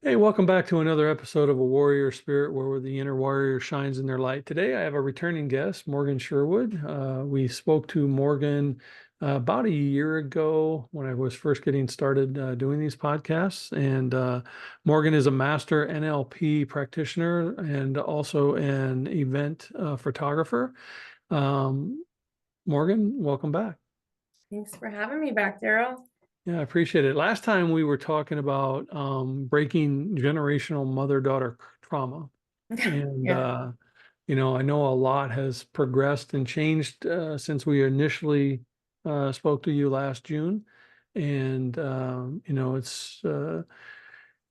Hey, welcome back to another episode of A Warrior Spirit, where the inner warrior shines in their light. Today, I have a returning guest, Morgan Sherwood. We spoke to Morgan about a year ago when I was first getting started doing these podcasts. And Morgan is a master NLP practitioner and also an event photographer. Um, Morgan, welcome back. Thanks for having me back, Daryl. Yeah, I appreciate it. Last time we were talking about breaking generational mother-daughter trauma. And, Yeah. I know a lot has progressed and changed since we initially spoke to you last June. And, it's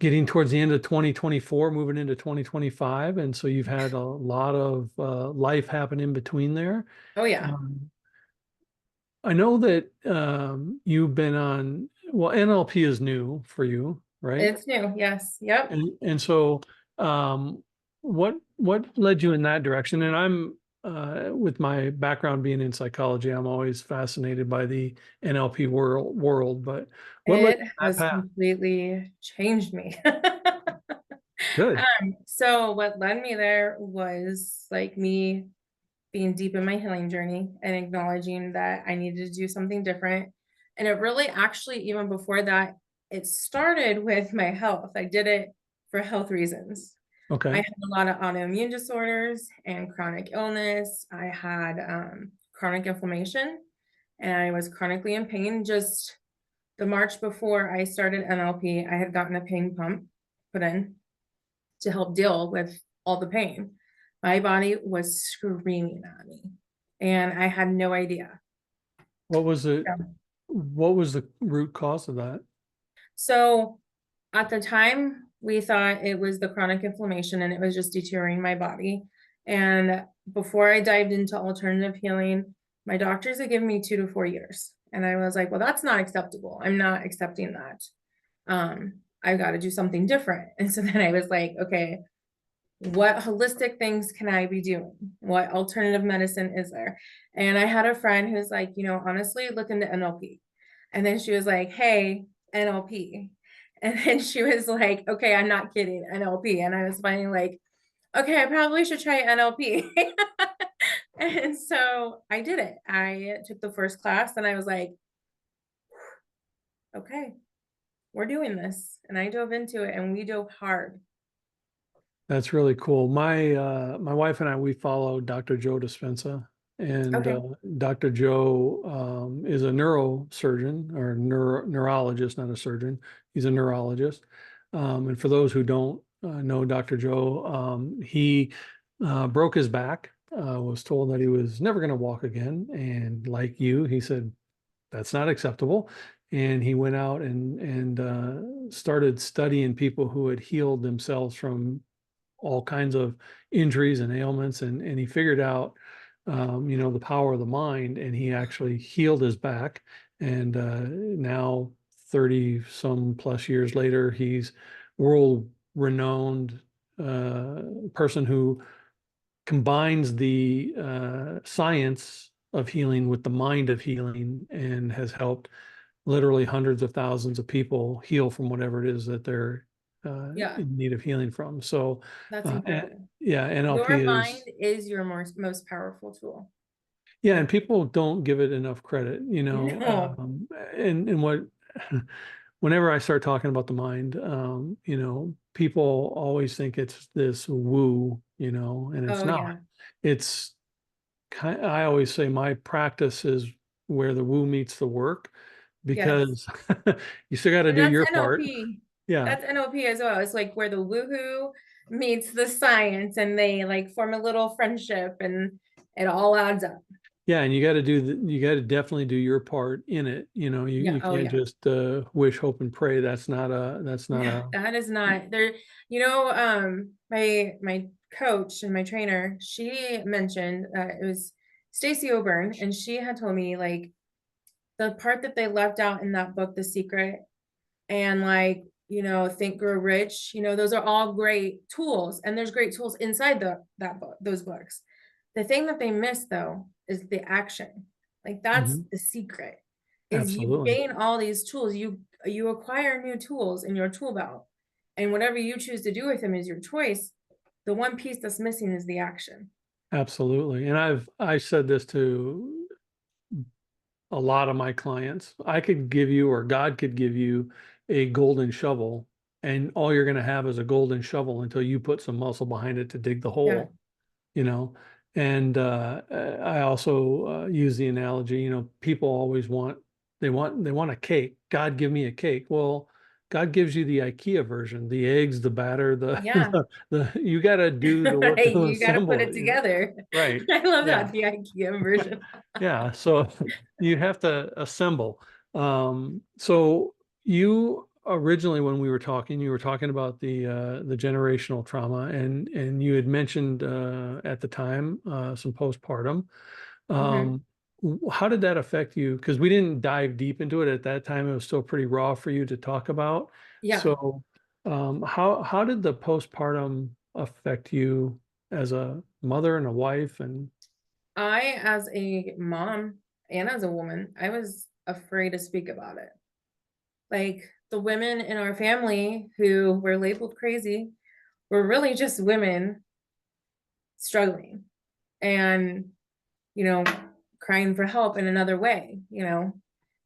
getting towards the end of 2024, moving into 2025. And so you've had a lot of life happen in between there. Oh, yeah. Um, I know that you've been on, well, NLP is new for you, right? It's new. Yes. Yep. And so what led you in that direction? And I'm with my background being in psychology, I'm always fascinated by the NLP world, but what led It you in that has path? completely changed me. Good. So what led me there was like me being deep in my healing journey and acknowledging that I needed to do something different. And it really actually, even before that, it started with my health. I did it for health reasons. I Okay. had a lot of autoimmune disorders and chronic illness. I had chronic inflammation and I was chronically in pain. Just the March before I started NLP, I had gotten a pain pump put in to help deal with all the pain. My body was screaming at me and I had no idea. What was it? Yeah. What was the root cause of that? So at the time, we thought it was the chronic inflammation and it was just deteriorating my body. And before I dived into alternative healing, my doctors had given me 2 to 4 years. And I was like, well, that's not acceptable. I'm not accepting that. I've got to do something different. And so then I was like, okay, what holistic things can I be doing? What alternative medicine is there? And I had a friend who's like, honestly, look into NLP. And then she was like, hey, NLP. And then she was like, okay, I'm not kidding, NLP. And I was finally like, okay, I probably should try NLP. And so I did it. I took the first class and I was like, okay, we're doing this. And I dove into it and we dove hard. That's really cool. My wife and I, we follow Dr. Joe Dispenza, and Okay. Dr. Joe is a neurosurgeon or neurologist, not a surgeon. He's a neurologist. And for those who don't know Dr. Joe, he broke his back, was told that he was never going to walk again, and like you, he said that's not acceptable. And he went out and started studying people who had healed themselves from all kinds of injuries and ailments, and he figured out the power of the mind, and he actually healed his back. And now 30 some plus years later, he's world renowned person who combines the science of healing with the mind of healing, and has helped literally hundreds of thousands of people heal from whatever it is that they're Yeah, in need of healing from. So, that's uh, incredible. yeah, NLP Your mind is, is your most powerful tool. yeah, and people don't give it enough credit, No. and whenever I start talking about the mind, people always think it's this woo, and it's Oh, not. yeah. It's I always say my practice is where the woo meets the work, Yes. because you still got to And do that's your part. NLP. Yeah. That's NLP as well. It's like where the woohoo meets the science and they like form a little friendship and it all adds up. Yeah, and you got to definitely do your part in it. Yeah. You Oh, can't yeah. just wish, hope, and pray. That's not Yeah. a. That is not there. My coach and my trainer, she mentioned it was Stacey O'Byrne, and she had told me like the part that they left out in that book, The Secret, and like think grow rich, those are all great tools and there's great tools inside that book, those books. The thing that they miss though is the action. Like that's Mhm. the secret, is you Absolutely. gain all these tools, you acquire new tools in your tool belt, And whatever you choose to do with him is your choice. The one piece that's missing is the action. Absolutely. And I said this to a lot of my clients. I could give you, or God could give you, a golden shovel, and all you're going to have is a golden shovel until you put some muscle behind it to dig the Yeah. hole, you know. And I also use the analogy, people always want a cake. God, give me a cake. Well, God gives you the IKEA version, the eggs, the batter, the Yeah. you got to do the work Right. to You got to put assemble it it. together. Right. I love Yeah. that. The IKEA version. Yeah. So you have to assemble. So you originally, when we were talking, you were talking about the generational trauma, and you had mentioned at the time some postpartum. Hmm. Um, how did that affect you? Because we didn't dive deep into it at that time. It was still pretty raw for you to talk about. Yeah. So how did the postpartum affect you as a mother and a wife? And I, as a mom and as a woman, I was afraid to speak about it. Like the women in our family who were labeled crazy were really just women struggling and, you know, crying for help in another way. And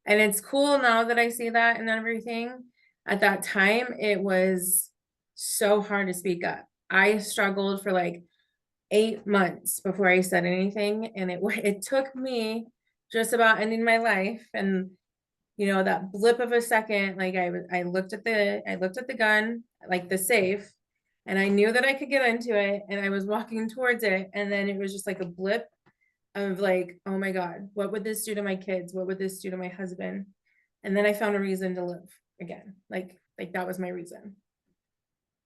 it's cool now that I see that and everything. At that time, it was so hard to speak up. I struggled for like 8 months before I said anything, and it took me just about ending my life. And that blip of a second, like I looked at the gun, like the safe, and I knew that I could get into it, and I was walking towards it, and then it was just like a blip of like, oh my God, what would this do to my kids? What would this do to my husband? And then I found a reason to live again. Like that was my reason.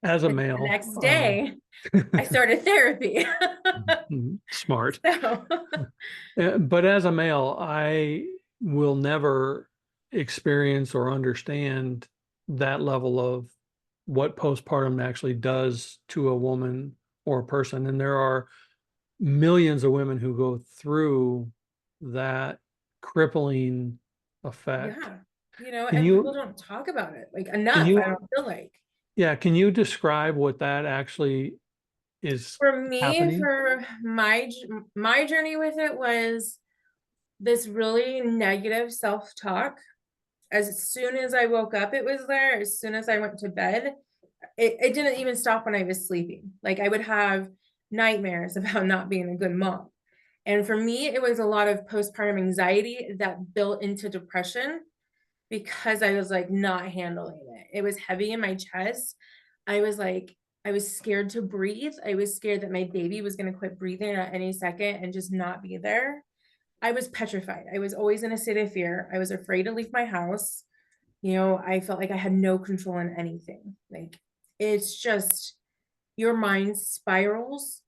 as a And the male, next day, I started therapy. smart. So But as a male, I will never experience or understand that level of what postpartum actually does to a woman or a person. And there are millions of women who go through that crippling effect. yeah, Can and people you, don't talk about it like can enough, I you, don't feel like. yeah, can you describe what that actually is For me, happening? for my journey with it was this really negative self-talk. As soon as I woke up, it was there. As soon as I went to bed, it didn't even stop when I was sleeping. Like I would have nightmares about not being a good mom. And for me, it was a lot of postpartum anxiety that built into depression because I was like not handling it. It was heavy in my chest. I was like, I was scared to breathe. I was scared that my baby was going to quit breathing at any second and just not be there. I was petrified. I was always in a state of fear. I was afraid to leave my house. I felt like I had no control in anything. Like it's just your mind spirals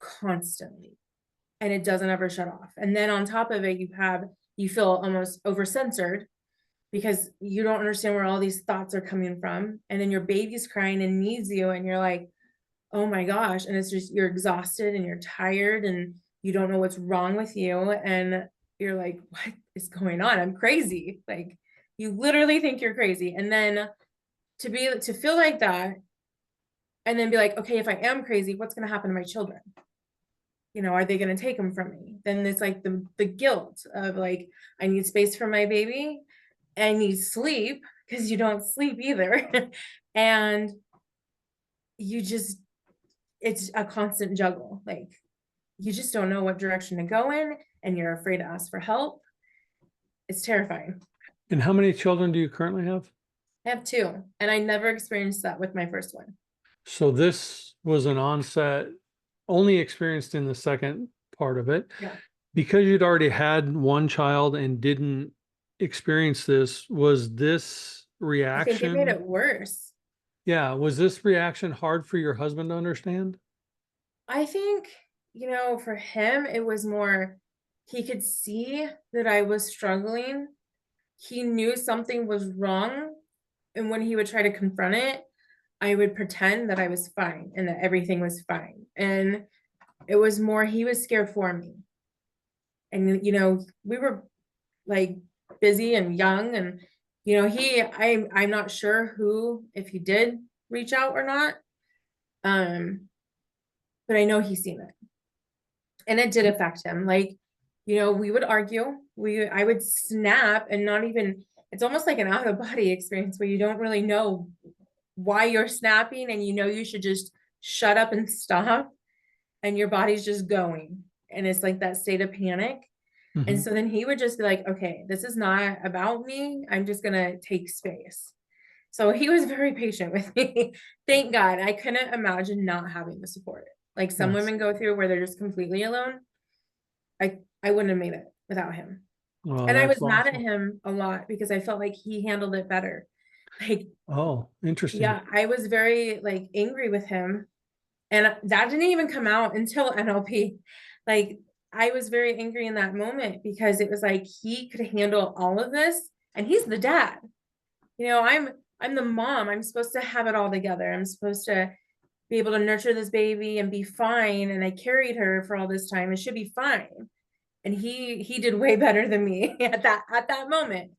constantly and it doesn't ever shut off. And then on top of it, you feel almost over censored because you don't understand where all these thoughts are coming from. And then your baby's crying and needs you, and you're like, oh my gosh. And it's just, you're exhausted and you're tired and you don't know what's wrong with you. And you're like, what is going on? I'm crazy. Like, you literally think you're crazy. And then to feel like that, and then be like, okay, if I am crazy, what's going to happen to my children? Are they going to take them from me? Then it's like the guilt of like, I need space for my baby. I need sleep because you don't sleep either. And you just, it's a constant juggle. Like you just don't know what direction to go in and you're afraid to ask for help. It's terrifying. And how many children do you currently have? I have two, and I never experienced that with my first one. So this was an onset only experienced in the second part of it. Yeah. Because you'd already had one child and didn't experience this, was this I think it made reaction, it worse. yeah, was this reaction hard for your husband to understand? I think, for him, it was more, he could see that I was struggling. He knew something was wrong. And when he would try to confront it, I would pretend that I was fine and that everything was fine. And it was more, he was scared for me. And, we were like busy and young and, I'm not sure if he did, reach out or not. But I know he's seen it. And it did affect him. Like, we would argue. I would snap and not even, it's almost like an out of body experience where you don't really know why you're snapping, and you should just shut up and stop, and your body's just going. And it's like that state of panic. And Mhm. so then he would just be like, okay, this is not about me. I'm just gonna take space. So he was very patient with me. Thank God. I couldn't imagine not having the support. Like some That's women go through where they're just completely alone. I wouldn't have made it without him. well, And I that's was mad at awesome. him a lot because I felt like he handled it better. Like, Oh, interesting. yeah, I was very like angry with him. And that didn't even come out until NLP. Like, I was very angry in that moment because it was like he could handle all of this, and he's the dad. I'm the mom. I'm supposed to have it all together. I'm supposed to be able to nurture this baby and be fine. And I carried her for all this time. It should be fine. And he did way better than me at that moment.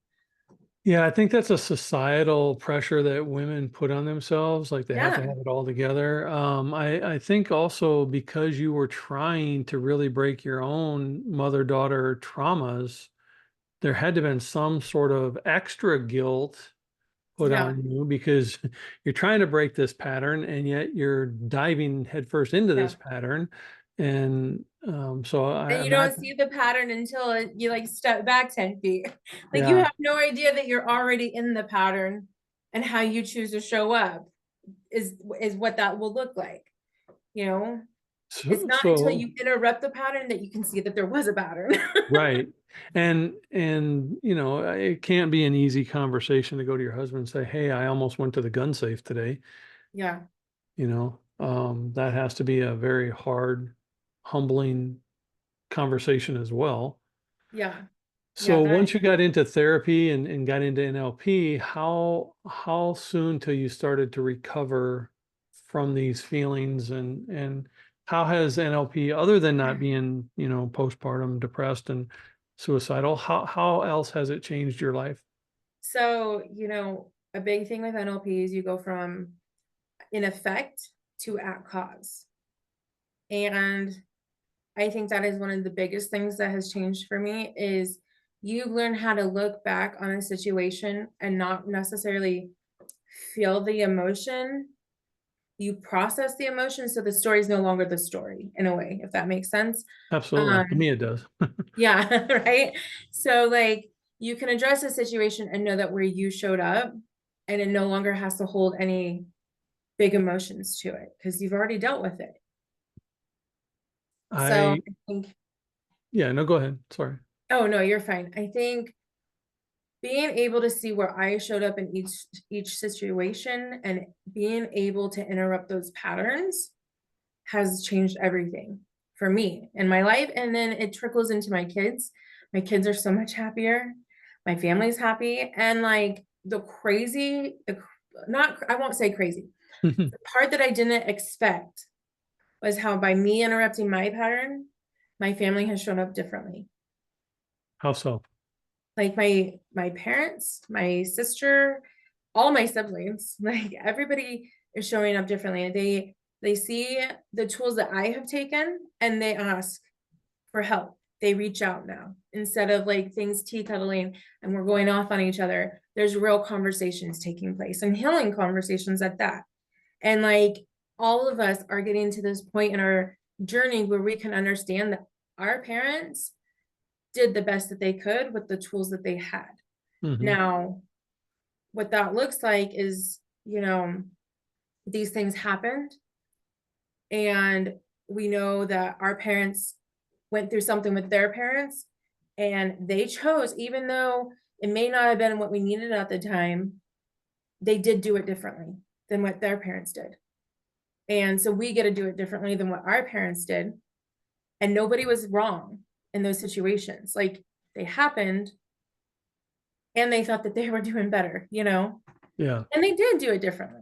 Yeah, I think that's a societal pressure that women put on themselves, like they have to Yeah. have it all together. I think also because you were trying to really break your own mother-daughter traumas, there had to have been some sort of extra guilt put Yeah. on you because you're trying to break this pattern and yet you're diving headfirst into Yeah. this pattern. And so I And you don't imagine, see the pattern until you like step back 10 feet. Like you yeah. have no idea that you're already in the pattern, and how you choose to show up is what that will look like. You know, it's So, not until so you interrupt the pattern that you can see that there was a pattern. right. And it can't be an easy conversation to go to your husband and say, "Hey, I almost went to the gun safe today." Yeah. That has to be a very hard, humbling conversation as well. Yeah. Yeah. So once you got into therapy and got into NLP, how soon till you started to recover from these feelings and how has NLP, other than not being, postpartum depressed and suicidal, how else has it changed your life? So, a big thing with NLP is you go from in effect to at cause. And I think that is one of the biggest things that has changed for me is you learn how to look back on a situation and not necessarily feel the emotion. You process the emotion, so the story is no longer the story in a way, if that makes sense. Absolutely. To Um, me, it does. yeah, right. So like you can address a situation and know that where you showed up, and it no longer has to hold any big emotions to it because you've already dealt with it. So I, I think, yeah, no, go ahead. Sorry. oh no, you're fine. I think being able to see where I showed up in each situation and being able to interrupt those patterns has changed everything for me in my life. And then it trickles into my kids. My kids are so much happier. My family's happy. And like not, I won't say crazy. The part that I didn't expect was how by me interrupting my pattern, my family has shown up differently. How so? Like my parents, my sister, all my siblings, like everybody is showing up differently. They see the tools that I have taken and they ask for help. They reach out now instead of like things tea cuddling and we're going off on each other. There's real conversations taking place and healing conversations at that. And like all of us are getting to this point in our journey where we can understand that our parents did the best that they could with the tools that they had. Hmm. Now, what that looks like is, these things happened, and we know that our parents went through something with their parents, and they chose, even though it may not have been what we needed at the time, they did do it differently than what their parents did. And so we get to do it differently than what our parents did. And nobody was wrong in those situations. Like they happened, and they thought that they were doing better. Yeah. And they did do it differently.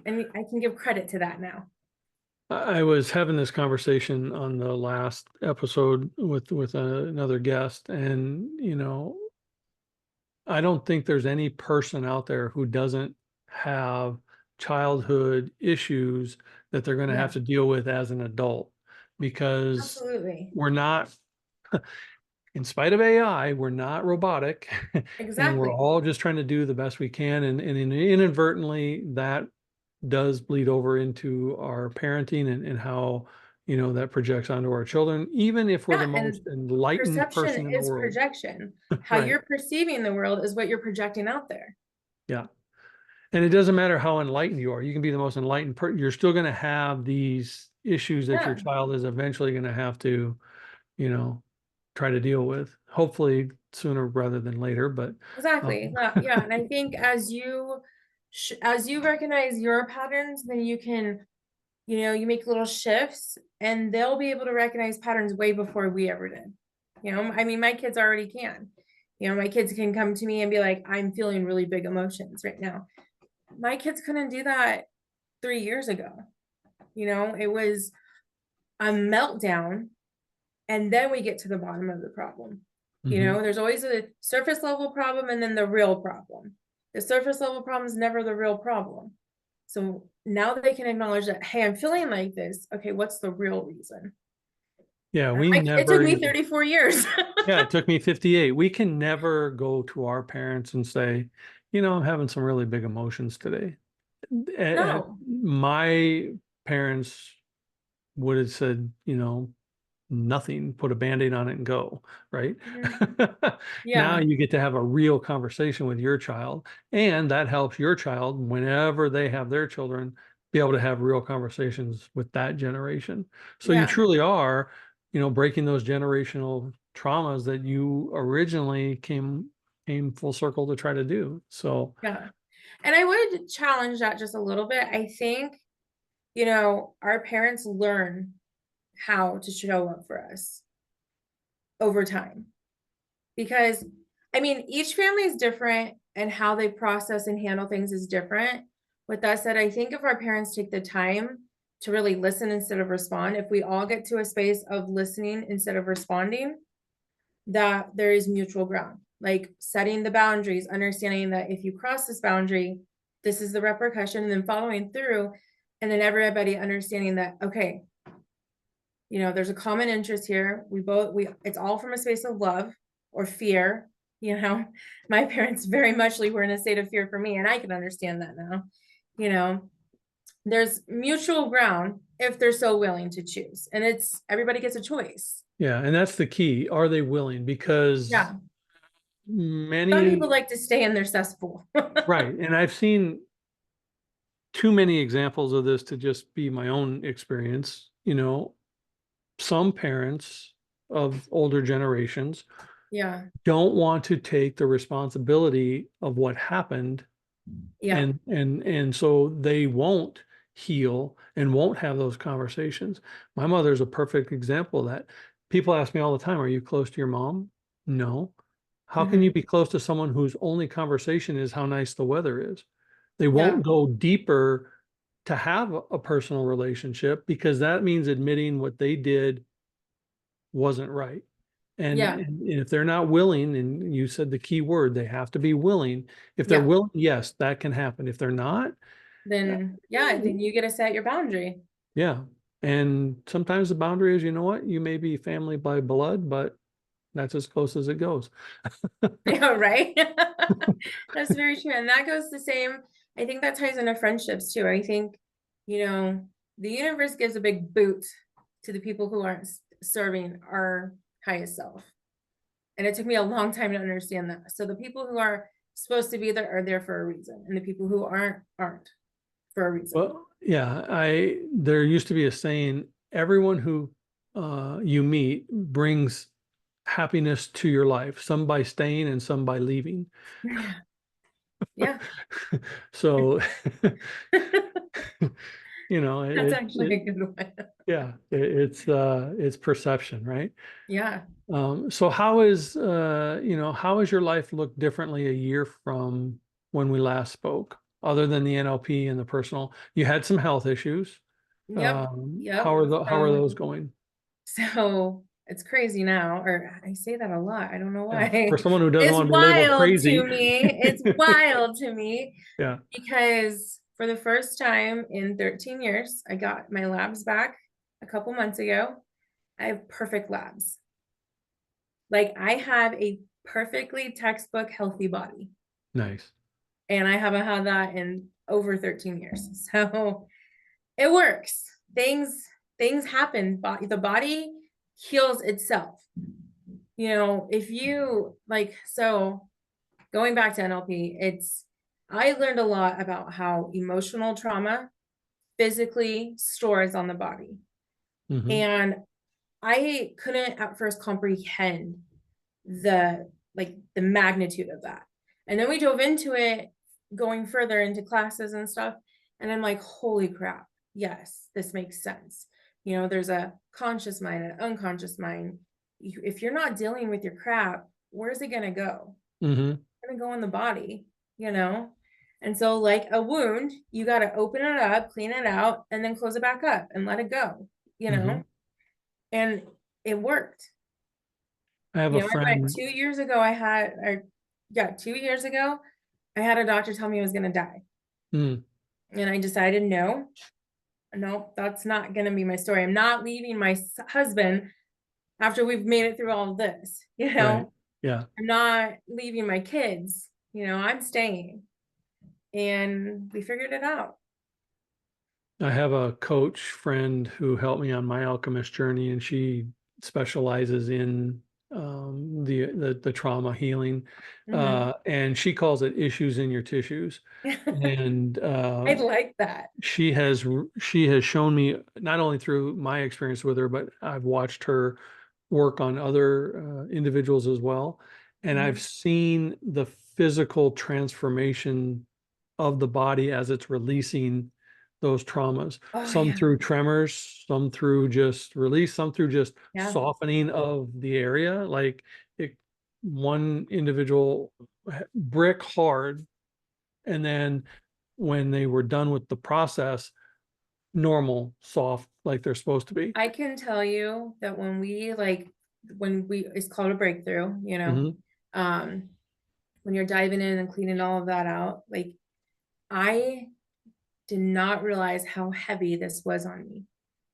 And I can give credit to that now. I was having this conversation on the last episode with another guest, and I don't think there's any person out there who doesn't have childhood issues that they're going to have Yeah, to deal with as an adult, because absolutely. we're not, in spite of AI, we're not robotic, and we're Exactly. all just trying to do the best we can. And inadvertently, that does bleed over into our parenting, and how, that projects onto our children, even if we're the Yeah, most and enlightened perception person in the is world. projection. How Right. you're perceiving the world is what you're projecting out there. Yeah. And it doesn't matter how enlightened you are. You can be the most enlightened person. You're still going to have these issues that your Yeah, child is eventually going to have to, you know, try to deal with. Hopefully sooner rather than later. But exactly. um, Yeah, and I think as you recognize your patterns, then you can, you make little shifts, and they'll be able to recognize patterns way before we ever did. I mean, my kids already can. My kids can come to me and be like, I'm feeling really big emotions right now. My kids couldn't do that 3 years ago. It was a meltdown, and then we get to the bottom of the problem. mhm. There's always a surface level problem and then the real problem. The surface level problem is never the real problem. So now they can acknowledge that, hey, I'm feeling like this. Okay, what's the real reason? Yeah, we It took never, me 34 years. yeah, it took me 58. We can never go to our parents and say, I'm having some really big emotions today. No. My parents would have said, nothing, put a Band-Aid on it and go, right? Mhm. Now Yeah. you get to have a real conversation with your child, and that helps your child whenever they have their children be able to have real conversations with that generation. So you Yeah. truly are, breaking those generational traumas that you originally came full circle to try to do. So Yeah. And I would challenge that just a little bit. I think, our parents learn how to show up for us over time. Because, I mean, each family is different and how they process and handle things is different. With that said, I think if our parents take the time to really listen instead of respond, if we all get to a space of listening instead of responding, that there is mutual ground, like setting the boundaries, understanding that if you cross this boundary, this is the repercussion, and then following through, and then everybody understanding that, okay, there's a common interest here. It's all from a space of love or fear. My parents very muchly were in a state of fear for me, and I can understand that now. You know, there's mutual ground if they're so willing to choose, and everybody gets a choice. yeah, and that's the key. Are they willing? Because Yeah. Some people many, like to stay in their cesspool. right. And I've seen too many examples of this to just be my own experience. Some parents of older generations Yeah. don't want to take the responsibility of what happened, Yeah. and so they won't heal and won't have those conversations. My mother's a perfect example of that. People ask me all the time, are you close to your mom? No. How can you Mhm. be close to someone whose only conversation is how nice the weather is? They Yeah. won't go deeper to have a personal relationship, because that means admitting what they did wasn't right. And, Yeah. and if they're not willing, and you said the key word, they have to be willing. If they're Yeah. willing, yes, that can happen. If they're not, Then, yeah, then you get to set your boundary. yeah. And sometimes the boundary is, you may be family by blood, but that's as close as it goes. Yeah, right. That's very true. And that goes the same. I think that ties into friendships too. I think, the universe gives a big boot to the people who aren't serving our highest self. And it took me a long time to understand that. So the people who are supposed to be there are there for a reason. And the people who aren't for a reason. Well, yeah, there used to be a saying, everyone who you meet brings happiness to your life, some by staying and some by leaving. Yeah. Yeah. So, That's it, actually it, a good one. yeah, it's perception, right? Yeah. So how has your life looked differently a year from when we last spoke, other than the NLP and the personal? You had some health issues. Yep. How Yep. are how are So those going? So it's crazy now, or I say that a lot. I don't know Yeah, for why. someone who doesn't It's want to be labeled wild to crazy. me. It's wild to me Yeah. because for the first time in 13 years, I got my labs back a couple months ago. I have perfect labs. Like I have a perfectly textbook healthy body. Nice. And I haven't had that in over 13 years. So it works. Things happen. The body heals itself. You know, if you like, so going back to NLP, I learned a lot about how emotional trauma physically stores on the body. Mm-hmm. And I couldn't at first comprehend the magnitude of that. And then we dove into it, going further into classes and stuff. And I'm like, holy crap, yes, this makes sense. You know, there's a conscious mind, an unconscious mind. If you're not dealing with your crap, where's it going to go? Mm-hmm. It's going to go in the body, you know? And so like a wound, you got to open it up, clean it out, and then close it back up and let it go, you know? Mm-hmm. And it worked. I have You a know, I went friend. 2 years ago, or 2 years ago, I had a doctor tell me I was going to die. Mm, And I decided, no, that's not going to be my story. I'm not leaving my husband after we've made it through all of this. You right. know, Yeah. I'm not leaving my kids. You know, I'm staying. And we figured it out. I have a coach friend who helped me on my alchemist journey, and she specializes in the trauma healing, and she calls it issues in your tissues. And I like that. she has shown me, not only through my experience with her, but I've watched her work on other individuals as well, and I've Mhm. seen the physical transformation of the body as it's releasing those traumas, Oh, some yeah. through tremors, some through just release, some through just Yeah. softening of the area. Like one individual brick hard, and then when they were done with the process, normal, soft, like they're supposed to be. I can tell you that it's called a breakthrough, you know, Hmm. um, when you're diving in and cleaning all of that out, like I did not realize how heavy this was on me.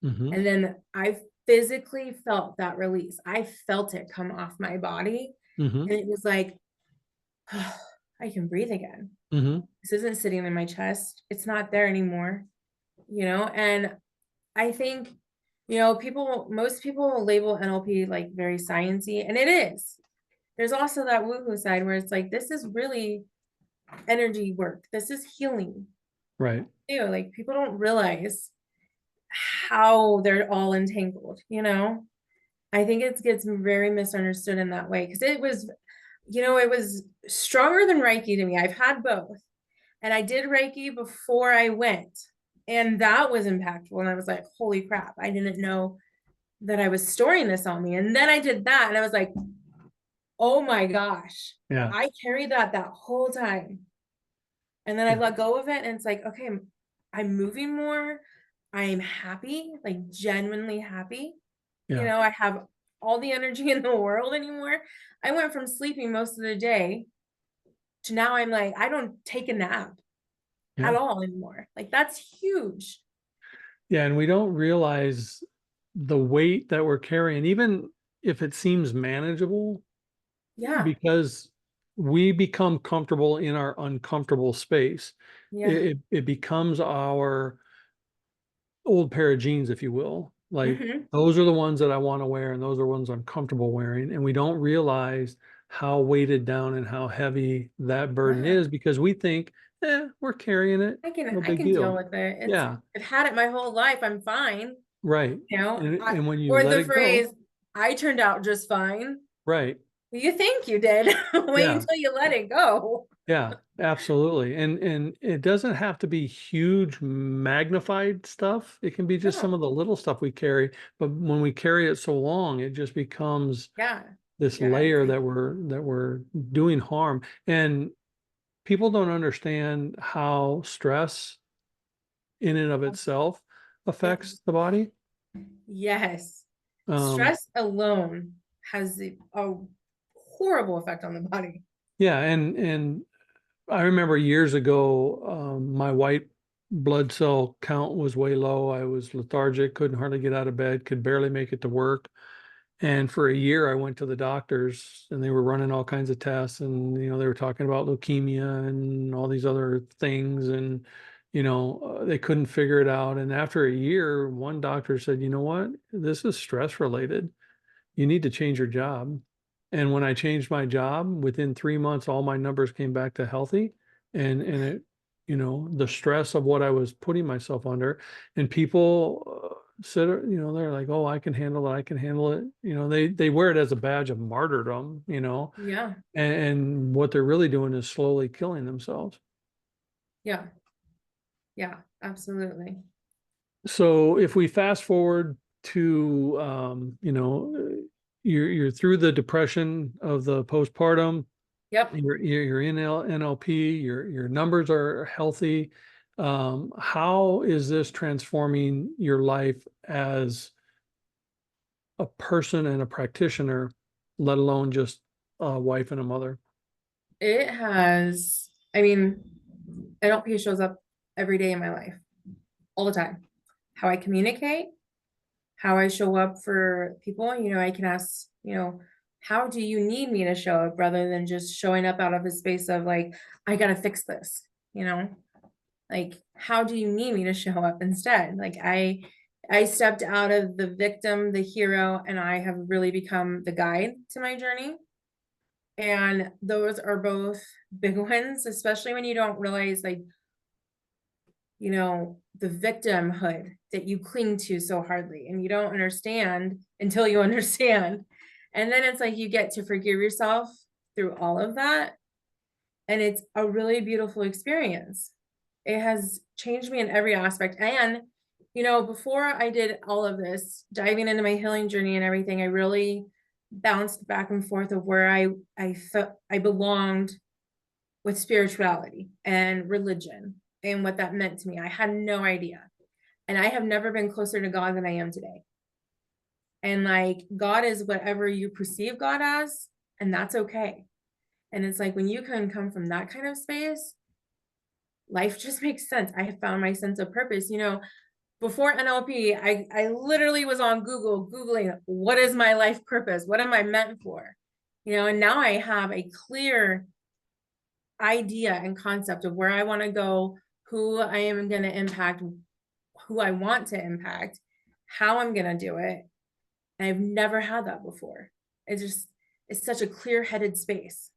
Hmm. And then I physically felt that release. I felt it come off my body. Hmm. And it was like, oh, I can breathe again. Hmm. This isn't sitting in my chest. It's not there anymore, you know? And I think, you know, most people label NLP like very sciencey, and it is. There's also that woohoo side where it's like, this is really energy work. This is healing. Right. You know, like people don't realize how they're all entangled, you know? I think it gets very misunderstood in that way because it was, you know, it was stronger than Reiki to me. I've had both. And I did Reiki before I went. And that was impactful. And I was like, holy crap, I didn't know that I was storing this on me. And then I did that and I was like, oh my gosh, Yeah. I carried that whole time. And then I Yeah. let go of it. And it's like, okay, I'm moving more. I'm happy, like genuinely happy. You Yeah. know, I have all the energy in the world anymore. I went from sleeping most of the day to now I'm like, I don't take a nap at Yeah. all anymore. Like that's huge. Yeah. And we don't realize the weight that we're carrying, even if it seems manageable, Yeah. because we become comfortable in our uncomfortable space. Yeah. It becomes our old pair of jeans, if you will. Like Hmm. those are the ones that I want to wear, and those are ones I'm comfortable wearing. And we don't realize how weighted down and how heavy that burden Yeah. is, because we think, we're carrying it, no I big can deal deal. with it. Yeah, I've had it my whole life. I'm fine. right. You know, And when you or let the it go, phrase, I turned out just fine. right. You think you did. Wait Yeah. until you let it go. Yeah, absolutely. And it doesn't have to be huge magnified stuff. It can be just some No. of the little stuff we carry, but when we carry it so long, it just becomes Yeah. this Yeah. layer that we're doing harm. And people don't understand how stress in and of itself It, affects the body. yes. Um, Stress alone has a horrible effect on the body. yeah, and I remember years ago, my blood cell count was way low. I was lethargic, couldn't hardly get out of bed, could barely make it to work. And for a year, I went to the doctors and they were running all kinds of tests and, they were talking about leukemia and all these other things. And, they couldn't figure it out. And after a year, one doctor said, you know what? This is stress related. You need to change your job. And when I changed my job, within 3 months, all my numbers came back to healthy. And it, the stress of what I was putting myself under, and people said, they're like, oh, I can handle it. I can handle it. They wear it as a badge of martyrdom, Yeah. and what they're really doing is slowly killing themselves. Yeah. Yeah, absolutely. So if we fast forward to, you're through the depression of the postpartum, Yep. you're in NLP, your numbers are healthy. How is this transforming your life as a person and a practitioner, let alone just a wife and a mother? It has, I mean, NLP shows up every day in my life, all the time. How I communicate, how I show up for people, I can ask, how do you need me to show up rather than just showing up out of a space of like, I gotta fix this, like, how do you need me to show up instead? Like I stepped out of the victim, the hero, and I have really become the guide to my journey. And those are both big wins, especially when you don't realize, like, the victimhood that you cling to so hardly and you don't understand until you understand. And then it's like you get to forgive yourself through all of that. And it's a really beautiful experience. It has changed me in every aspect. And, before I did all of this, diving into my healing journey and everything, I really bounced back and forth of where I felt I belonged with spirituality and religion and what that meant to me. I had no idea. And I have never been closer to God than I am today. And like, God is whatever you perceive God as, and that's okay. And it's like when you can come from that kind of space, life just makes sense. I have found my sense of purpose. Before NLP, I literally was on Google, Googling, what is my life purpose? What am I meant for? And now I have a clear idea and concept of where I want to go, who I am going to impact, who I want to impact, how I'm going to do it. And I've never had that before. It's such a clear-headed space.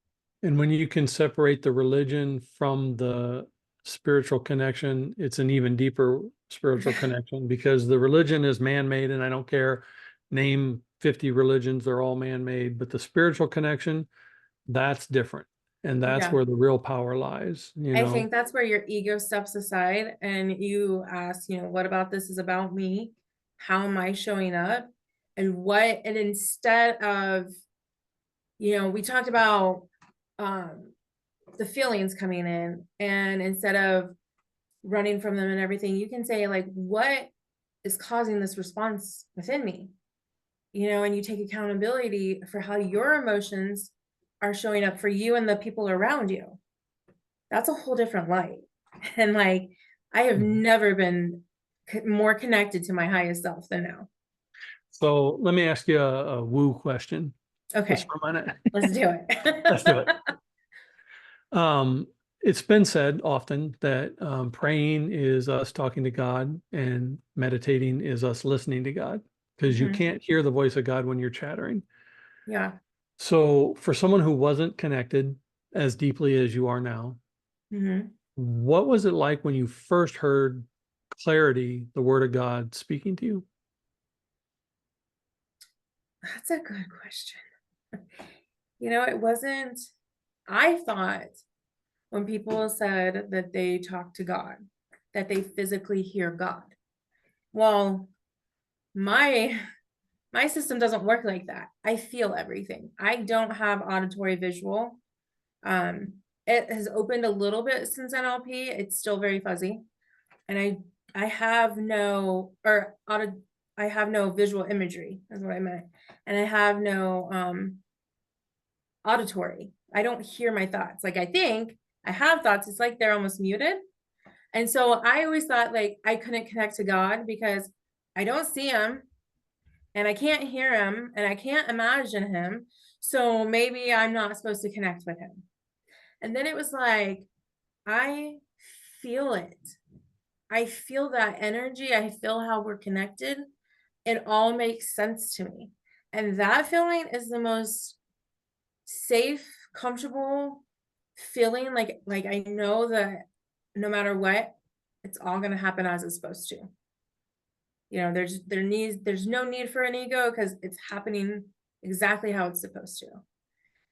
And when you can separate the religion from the spiritual connection, it's an even deeper spiritual connection, because the religion is man-made, and I don't care, name 50 religions, they're all man-made, but the spiritual connection, that's different. And that's Yeah. where the real power lies, I think that's where your ego steps aside and you ask, what about this is about me? How am I showing up? And instead of, we talked about the feelings coming in, and instead of running from them and everything, you can say, like, what is causing this response within me? And you take accountability for how your emotions are showing up for you and the people around you. That's a whole different light. And like, I have never been more connected to my highest self than now. So let me ask you a woo question. Just Okay, for a minute. let's do it. Let's do it. It's been said often that praying is us talking to God and meditating is us listening to God, because you can't hear the voice of God when you're chattering. Yeah. So for someone who wasn't connected as deeply as you are now, what was it like when you first heard clarity, the word of God speaking to you? That's a good question. It wasn't, I thought when people said that they talk to God, that they physically hear God. Well, my system doesn't work like that. I feel everything. I don't have auditory visual. It has opened a little bit since NLP. It's still very fuzzy. And I have no, or I have no visual imagery, is what I meant. And I have no auditory. I don't hear my thoughts. Like, I think I have thoughts. It's like they're almost muted. And so I always thought like I couldn't connect to God because I don't see him and I can't hear him and I can't imagine him. So maybe I'm not supposed to connect with him. And then it was like, I feel it. I feel that energy. I feel how we're connected. It all makes sense to me. And that feeling is the most safe, comfortable feeling. Like I know that no matter what, it's all going to happen as it's supposed to. You know, there's no need for an ego because it's happening exactly how it's supposed to.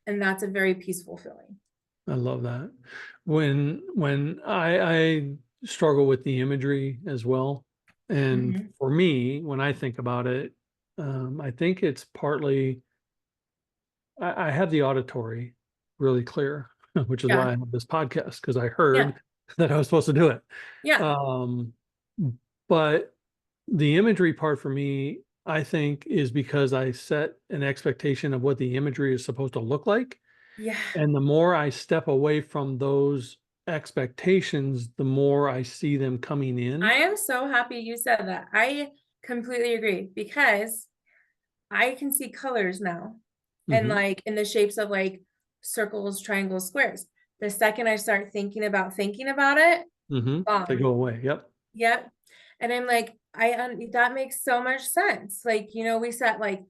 And that's a very peaceful feeling. I love that. When I struggle with the imagery as well. And Mhm. for me, when I think about it, I think it's partly I have the auditory really clear, which is why I Yeah. have this podcast, because I Yeah. heard that I was supposed to do it. Yeah. Um, but the imagery part for me, I think, is because I set an expectation of what the imagery is supposed to look like. Yeah. And the more I step away from those expectations, the more I see them coming I in. am so happy you said that. I completely agree because I can see colors now and Hmm. like in the shapes of like circles, triangles, squares. The second I start thinking about it, Hmm. They bomb. go away. Yep. Yep. And I'm like, that makes so much sense. Like, you know, we said like,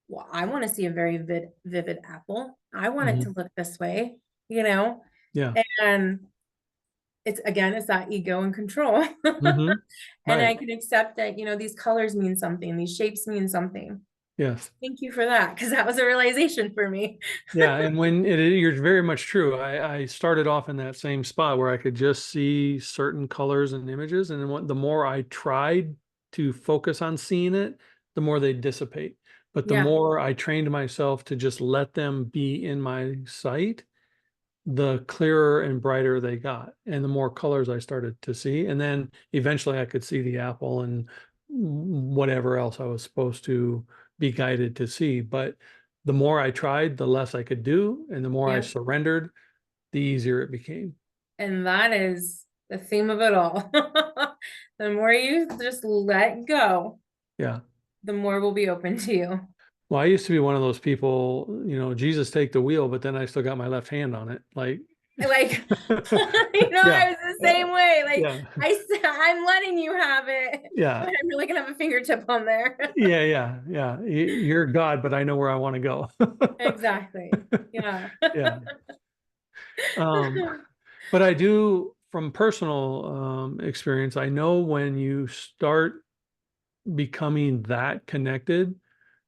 well, I want to see a very vivid apple. I want it to Hmm. look this way, you know? Yeah. And it's again, it's that ego and control. Hmm. And I Right. can accept that, you know, these colors mean something, these shapes mean something. Yes. Thank you for that, because that was a realization for me. Yeah, and when you're very much true. I started off in that same spot where I could just see certain colors and images, and then the more I tried to focus on seeing it, the more they dissipate. But the Yeah, more I trained myself to just let them be in my sight, the clearer and brighter they got, and the more colors I started to see. And then eventually I could see the apple and whatever else I was supposed to be guided to see. But the more I tried, the less I could do. And the more I yeah. surrendered, the easier it became. And that is the theme of it all. The more you just let go, Yeah. the more will be open to you. Well, I used to be one of those people, Jesus, take the wheel, but then I still got my left hand on it. Like, Like, you know, yeah, I was the same way. Like, yeah, I'm letting you have it, yeah. but I'm really gonna have a fingertip on there. Yeah, yeah, yeah. You're God, but I know where I want to go. Exactly. Yeah. Yeah. Um, but I do, from personal experience, I know when you start becoming that connected,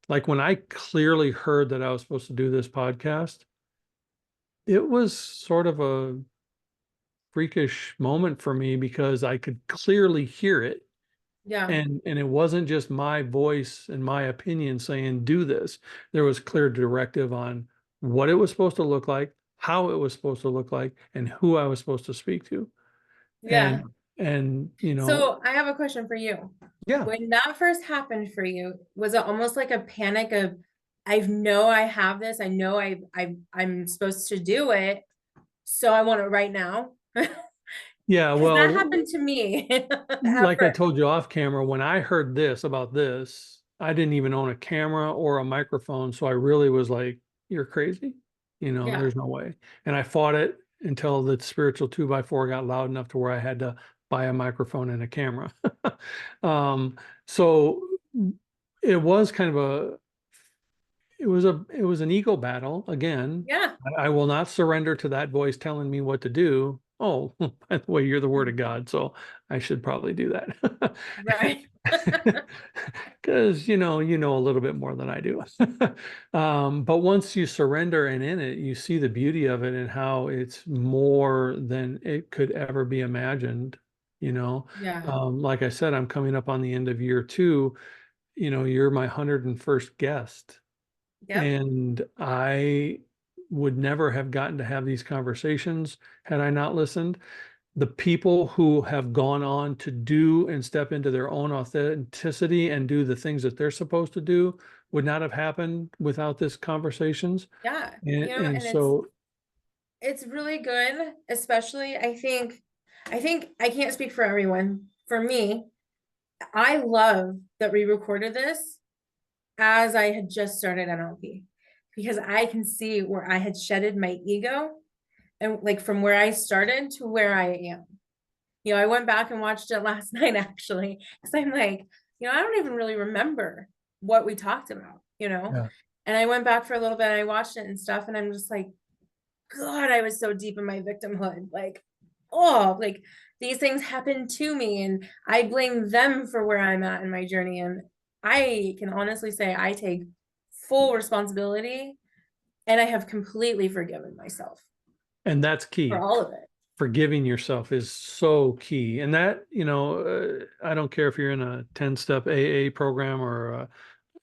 like when I clearly heard that I was supposed to do this podcast, it was sort of a freakish moment for me because I could clearly hear it. Yeah. And it wasn't just my voice and my opinion saying do this. There was clear directive on what it was supposed to look like, how it was supposed to look like, and who I was supposed to speak to. Yeah. And So I have a question for you. yeah, When that first happened for you, was it almost like a panic of, I know I have this, I know I'm supposed to do it, so I want it right now? yeah. Because that Well, happened to me at like I first. told you off camera, when I heard this about this, I didn't even own a camera or a microphone. So I really was like, you're crazy. Yeah. There's no way. And I fought it until the spiritual 2x4 got loud enough to where I had to buy a microphone and a camera. So it was kind of it was an ego battle again. Yeah. I will not surrender to that voice telling me what to do. Oh, by the way, you're the word of God, so I should probably do that. Right. Because you know a little bit more than I do. But once you surrender and in it, you see the beauty of it and how it's more than it could ever be imagined. Yeah. Like I said, I'm coming up on the end of year 2. You're my 101st guest. Yep. And I would never have gotten to have these conversations had I not listened. The people who have gone on to do and step into their own authenticity and do the things that they're supposed to do would not have happened without this conversations. Yeah. And, You know, and and it's so, it's really good, especially I think I think I can't speak for everyone. For me, I love that we recorded this as I had just started NLP, because I can see where I had shedded my ego, and like from where I started to where I am. I went back and watched it last night actually, because I'm like, I don't even really remember what we talked about, Yeah. and I went back for a little bit and I watched it and stuff, and I'm just like, God, I was so deep in my victimhood. Like, oh, like these things happened to me and I blame them for where I'm at in my journey. And I can honestly say I take full responsibility, and I have completely forgiven myself And that's for key. all of it. Forgiving yourself is so key. And that, I don't care if you're in a 10-step AA program or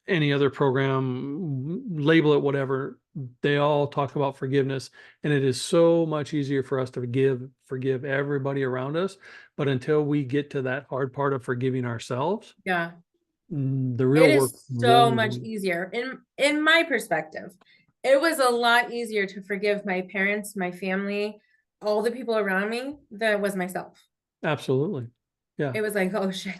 any other program, label it whatever, they all talk about forgiveness. And it is so much easier for us to forgive everybody around us. But until we get to that hard part of forgiving ourselves, Yeah. the It real work is so won't much even. easier in my perspective. It was a lot easier to forgive my parents, my family, all the people around me than it was myself. Absolutely. Yeah. It was like, oh shit.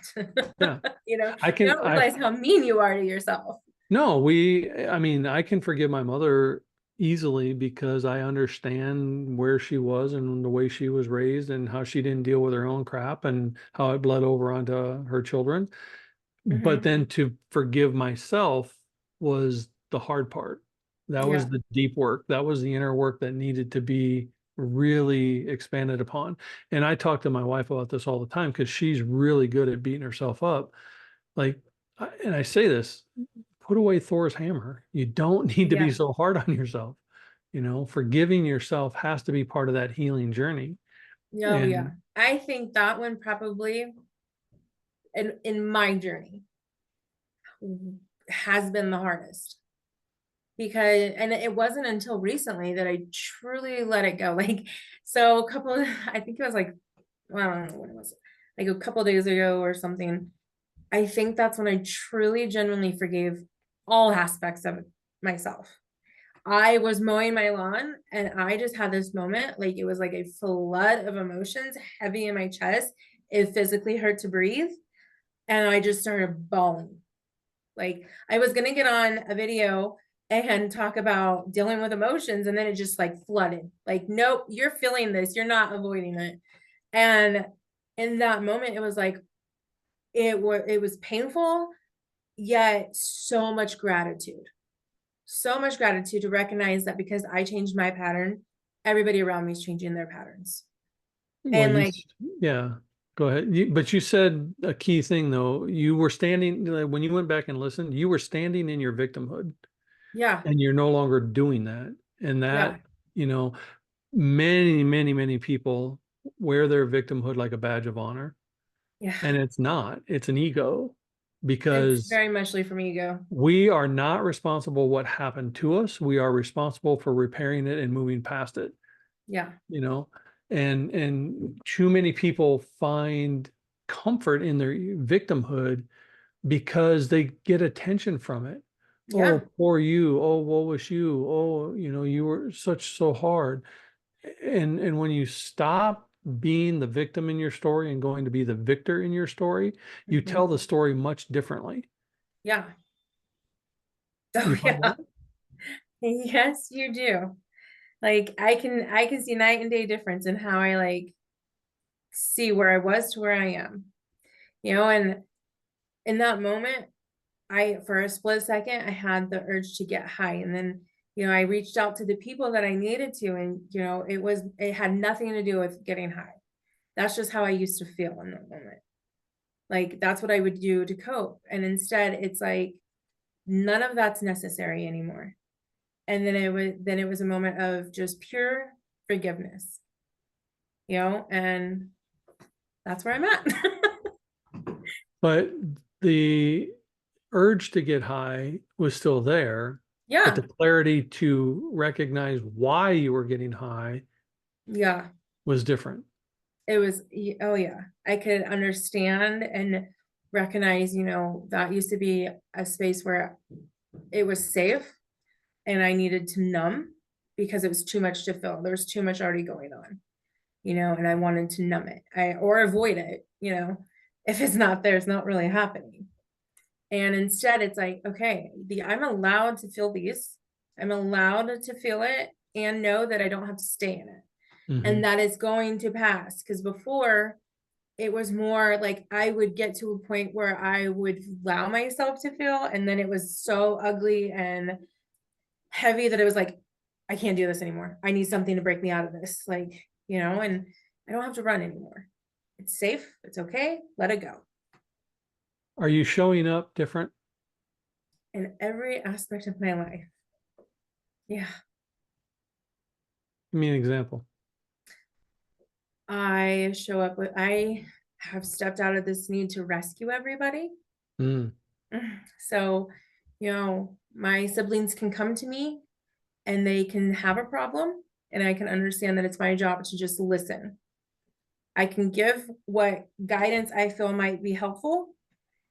Yeah. You know, I you can, don't realize how mean you are to yourself. no, I mean, I can forgive my mother easily because I understand where she was and the way she was raised and how she didn't deal with her own crap and how it bled over onto her children. But Hmm. then to forgive myself was the hard part. That was Yeah. the deep work. That was the inner work that needed to be really expanded upon. And I talk to my wife about this all the time because she's really good at beating herself up. Like, and I say this, put away Thor's hammer. You don't need to be Yeah. so hard on yourself. Forgiving yourself has to be part of that healing journey. Oh And yeah. I think that one probably in my journey has been the hardest, because and it wasn't until recently that I truly let it go. Like, so a couple of, I think it was like, well, I don't know when it was, like a couple of days ago or something. I think that's when I truly genuinely forgave all aspects of myself. I was mowing my lawn and I just had this moment, like it was like a flood of emotions heavy in my chest. It physically hurt to breathe. And I just started bawling. Like I was gonna get on a video and talk about dealing with emotions, and then it just like flooded. Like, nope, you're feeling this, you're not avoiding it. And in that moment, it was like it was painful, yet so much gratitude. So much gratitude to recognize that because I changed my pattern, everybody around me is changing their patterns. well, And like, yeah, go ahead. But you said a key thing though. You were standing, like, when you went back and listened, you were standing in your victimhood yeah, and you're no longer doing that. And yeah, that, you know, many, many, many people wear their victimhood like a badge of honor. yeah. And it's not, it's an ego It's because very much from ego. we are not responsible what happened to us. We are responsible for repairing it and moving past it, Yeah, you know? And too many people find comfort in their victimhood because they get attention from it. yeah. Oh, poor you. Oh, woe was you. Oh, you were so hard. And when you stop being the victim in your story and going to be the victor in your story, you Hmm. tell the story much differently. Yeah. Oh You find yeah. that? Yes, you do. Like I can see night and day difference in how I like see where I was to where I am. And in that moment, I for a split second I had the urge to get high, and then I reached out to the people that I needed to, and it had nothing to do with getting high. That's just how I used to feel in that moment. Like that's what I would do to cope. And instead it's like none of that's necessary anymore. And then it was a moment of just pure forgiveness, and that's where I'm at. But the urge to get high was still there, but the Yeah. clarity to recognize why you were getting high Yeah. was different. It was, oh yeah, I could understand and recognize, that used to be a space where it was safe and I needed to numb because it was too much to feel. There was too much already going on. and I wanted to numb it, or avoid it, if it's not there, it's not really happening. And instead it's like, okay, I'm allowed to feel these, I'm allowed to feel it and know that I don't have to stay in it. And that is going to pass. Because before, it was more like I would get to a point where I would allow myself to feel, and then it was so ugly and heavy that it was like, I can't do this anymore. I need something to break me out of this. And I don't have to run anymore. It's safe. It's okay. Let it go. Are you showing up different? In every aspect of my life. Yeah. Give me an example. I have stepped out of this need to rescue everybody. So, my siblings can come to me and they can have a problem, and I can understand that it's my job to just listen. I can give what guidance I feel might be helpful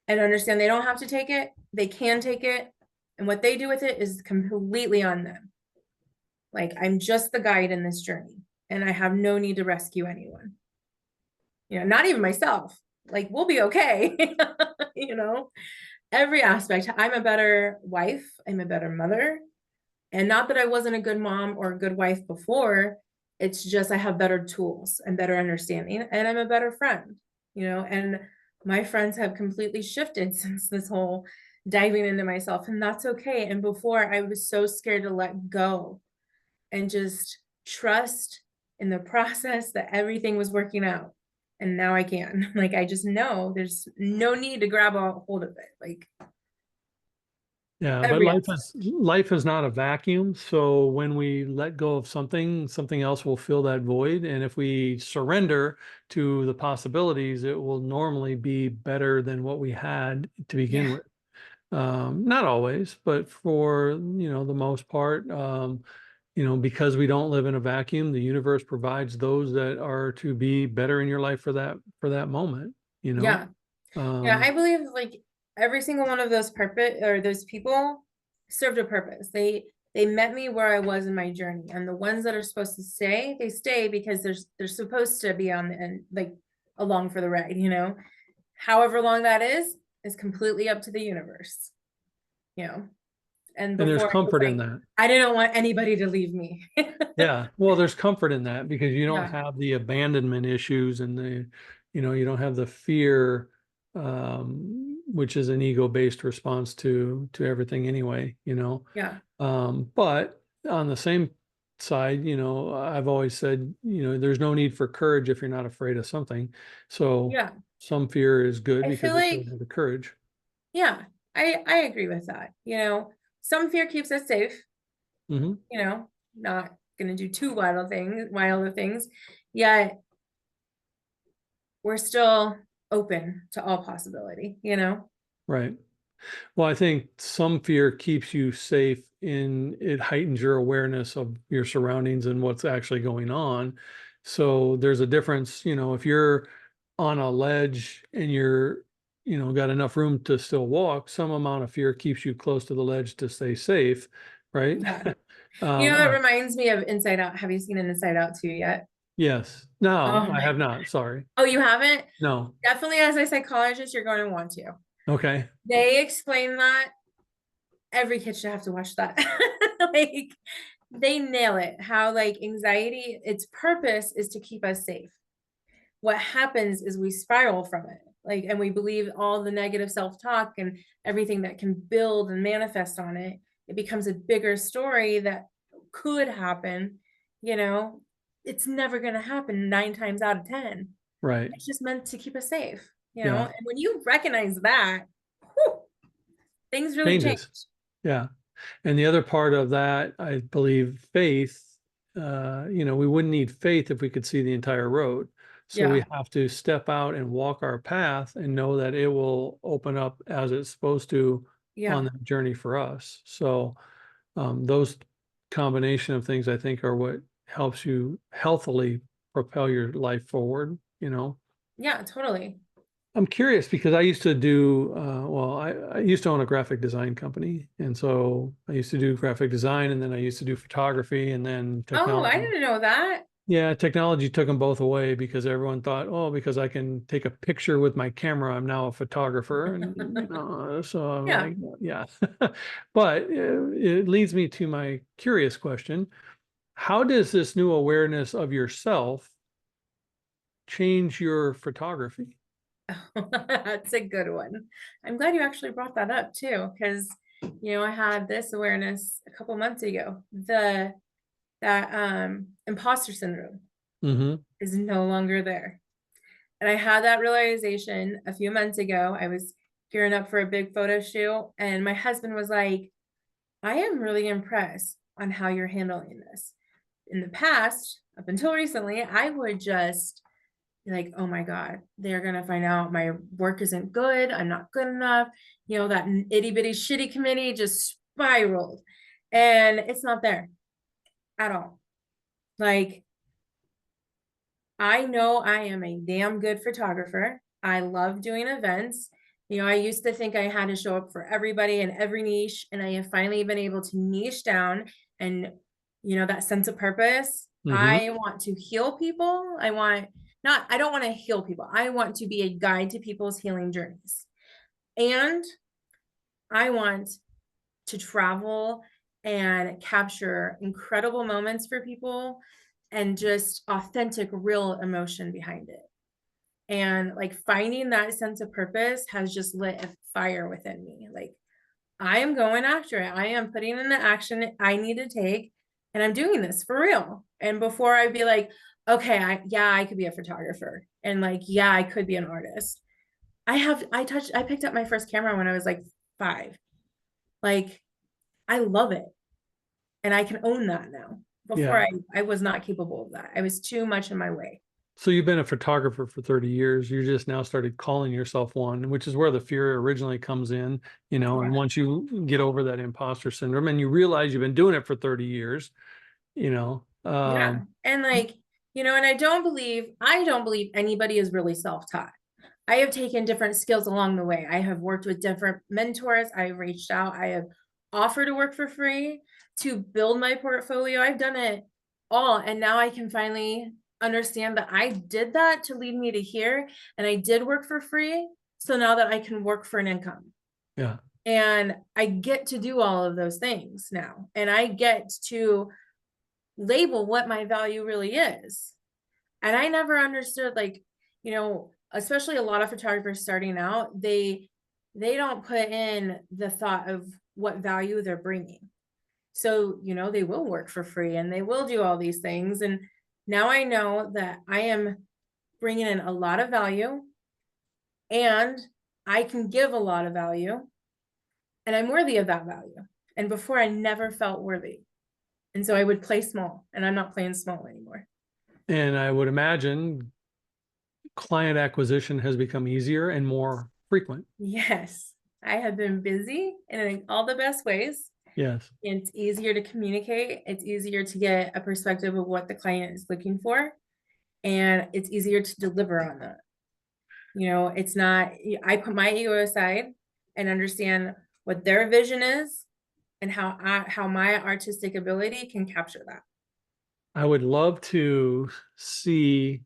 and understand they don't have to take it. They can take it. And what they do with it is completely on them. Like, I'm just the guide in this journey, and I have no need to rescue anyone. Not even myself. Like, we'll be okay. Every aspect. I'm a better wife. I'm a better mother. And not that I wasn't a good mom or a good wife before. It's just I have better tools and better understanding, and I'm a better friend, and my friends have completely shifted since this whole diving into myself, and that's okay. And before, I was so scared to let go and just trust in the process that everything was working out. And now I can. Like, I just know there's no need to grab a hold of it. Like, yeah, but life is not a vacuum. So when we let go of something, something else will fill that void. And if we surrender to the possibilities, it will normally be better than what we had to begin with. Not always, but for, the most part, because we don't live in a vacuum, the universe provides those that are to be better in your life for that moment, Yeah. I believe like every single one of those those people served a purpose. They met me where I was in my journey, and the ones that are supposed to stay, they stay because they're supposed to be on the end, like along for the ride, however long that is completely up to the universe, and there's before comfort in that. I didn't want anybody to leave me. Yeah, well, there's comfort in that because you don't have the abandonment issues and you don't have the fear, which is an ego-based response to everything anyway, Yeah. But on the same side, I've always said, there's no need for courage if you're not afraid of something. So some fear is good because it shows the courage. Yeah, I agree with that. Some fear keeps us safe. Not gonna do too wilder things. Yet we're still open to all possibility. Right. Well, I think some fear keeps you safe it heightens your awareness of your surroundings and what's actually going on. So there's a difference, if you're on a ledge and you're, got enough room to still walk, some amount of fear keeps you close to the ledge to stay safe, right? Yeah. It reminds me of Inside Out. Have you seen an Inside Out 2 yet? Yes. No, I have not. Sorry. Oh, you haven't? No. Definitely, as a psychologist, you're going to want to. Okay. They explain that. Every kid should have to watch that. Like, they nail it. How anxiety, its purpose is to keep us safe. What happens is we spiral from it. And we believe all the negative self-talk and everything that can build and manifest on it. It becomes a bigger story that could happen. It's never going to happen 9 times out of 10. Right. It's just meant to keep us safe. And when you recognize that, whew, things really change. Yeah. And the other part of that, I believe, faith, we wouldn't need faith if we could see the entire road. So we have to step out and walk our path and know that it will open up as it's supposed to on that journey for us. So those combination of things, I think, are what helps you healthily propel your life forward, Yeah, totally. I'm curious because I used to do, I used to own a graphic design company. And so I used to do graphic design, and then I used to do photography, and then technology. Oh, I didn't know that. Yeah, technology took them both away because everyone thought, oh, because I can take a picture with my camera, I'm now a photographer. And, so I'm Yeah. like, yeah. But it leads me to my curious question. How does this new awareness of yourself change your photography? That's a good one. I'm glad you actually brought that up too, because I had this awareness a couple months ago. That imposter syndrome Hmm. is no longer there. And I had that realization a few months ago. I was gearing up for a big photo shoot, and my husband was like, I am really impressed on how you're handling this. In the past, up until recently, I would just be like, oh my God, they're going to find out my work isn't good. I'm not good enough. That itty bitty shitty committee just spiraled, and it's not there at all. Like, I know I am a damn good photographer. I love doing events. I used to think I had to show up for everybody in every niche, and I have finally been able to niche down and, that sense of purpose. Hmm. I want to heal people. I don't want to heal people. I want to be a guide to people's healing journeys. And I want to travel and capture incredible moments for people and just authentic, real emotion behind it. And like finding that sense of purpose has just lit a fire within me. Like, I am going after it. I am putting in the action I need to take, and I'm doing this for real. And before I'd be like, okay, I could be a photographer, and like, yeah, I could be an artist. I picked up my first camera when I was like 5. Like, I love it, and I can own that now. Before Yeah. I was not capable of that. I was too much in my way. So you've been a photographer for 30 years. You just now started calling yourself one, which is where the fear originally comes in, and Yeah. once you get over that imposter syndrome and you realize you've been doing it for 30 years, you know, Yeah. um, And like, and I don't believe anybody is really self-taught. I have taken different skills along the way. I have worked with different mentors. I have reached out. I have offered to work for free to build my portfolio. I've done it all. And now I can finally understand that I did that to lead me to here. And I did work for free. So now that I can work for an income. yeah. And I get to do all of those things now. And I get to label what my value really is. And I never understood, like, especially a lot of photographers starting out, they don't put in the thought of what value they're bringing. So, they will work for free and they will do all these things. And now I know that I am bringing in a lot of value, and I can give a lot of value, and I'm worthy of that value. And before, I never felt worthy. And so I would play small, and I'm not playing small anymore. And I would imagine client acquisition has become easier and more frequent. Yes, I have been busy in all the best ways. Yes. It's easier to communicate. It's easier to get a perspective of what the client is looking for. And it's easier to deliver on that. It's not, I put my ego aside and understand what their vision is and how my artistic ability can capture that. I would love to see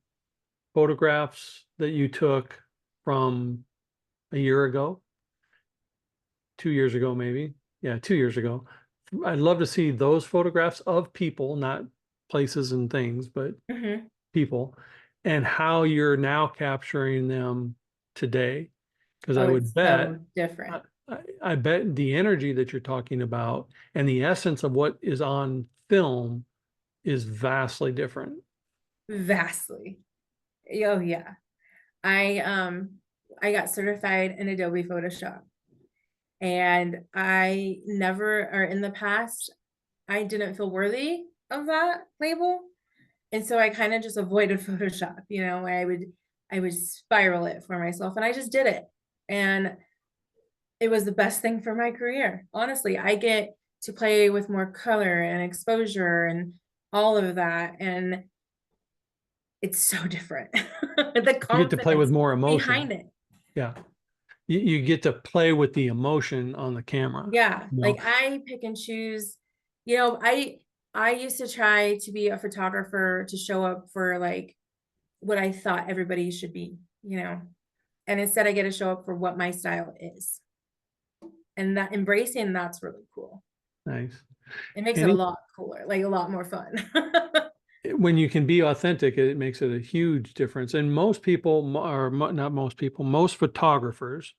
photographs that you took from a year ago, 2 years ago, maybe. Yeah, 2 years ago. I'd love to see those photographs of people, not places and things, but Mhm. people, and how you're now capturing them today. Because I Oh, would it's bet, so different. I bet the energy that you're talking about and the essence of what is on film is vastly different. Vastly. Oh yeah. I got certified in Adobe Photoshop, and I never, or in the past, I didn't feel worthy of that label. And so I kind of just avoided Photoshop. I would spiral it for myself, and I just did it. And it was the best thing for my career. Honestly, I get to play with more color and exposure and all of that. And it's so different. The You get to play with confidence more emotion. behind it. Yeah. You get to play with the emotion on the camera Yeah, you know like I pick and choose. You know, I I used to try to be a photographer to show up for like what I thought everybody should be, you know, and instead I get to show up for what my style is. And that embracing that's really cool. Nice. It makes it a Any lot cooler, like a lot more fun. when you can be authentic, it makes it a huge difference. And most people, or not most people, most photographers